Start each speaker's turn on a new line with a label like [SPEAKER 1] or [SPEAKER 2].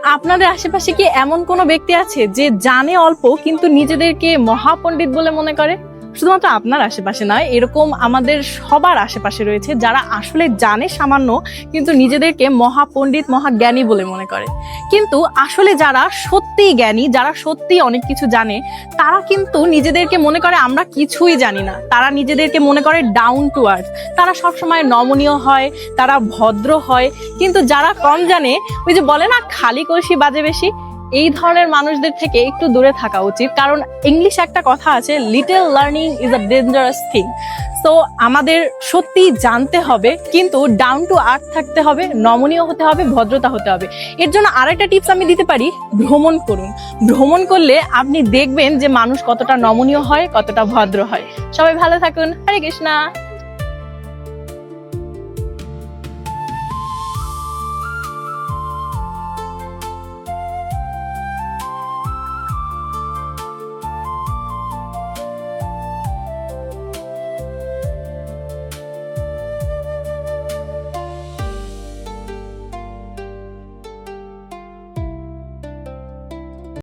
[SPEAKER 1] আপনাদের আশেপাশে কি এমন কোনো ব্যক্তি আছে যে জানে অল্প কিন্তু নিজেদেরকে মহাপণ্ডিত বলে মনে করে? শুধুমাত্র আপনার আশেপাশে নয়, এরকম আমাদের সবার আশেপাশে রয়েছে যারা আসলে জানে সামান্য কিন্তু নিজেদেরকে মহাপণ্ডিত মহাজ্ঞানী বলে মনে করে। কিন্তু আসলে যারা সত্যিই জ্ঞানী, যারা সত্যিই অনেক কিছু জানে, তারা কিন্তু নিজেদেরকে মনে করে আমরা কিছুই জানি না। তারা নিজেদেরকে মনে করে ডাউন টু আর্থ। তারা সবসময় নমনীয় হয়, তারা ভদ্র হয়। কিন্তু যারা কম জানে, ওই যে বলে না খালি কলসি বাজে বেশি, এই ধরনের মানুষদের থেকে একটু দূরে থাকা উচিত। কারণ ইংলিশে একটা কথা আছে, little learning is a dangerous thing. তো আমাদের সত্যি জানতে হবে কিন্তু ডাউন টু আর্থ থাকতে হবে, নমনীয় হতে হবে, ভদ্রতা হতে হবে। এর জন্য আরেকটা টিপস আমি দিতে পারি, ভ্রমণ করুন। ভ্রমণ করলে আপনি দেখবেন যে মানুষ কতটা নমনীয় হয়, কতটা ভদ্র হয়। সবাই ভালো থাকুন। হরে কৃষ্ণা।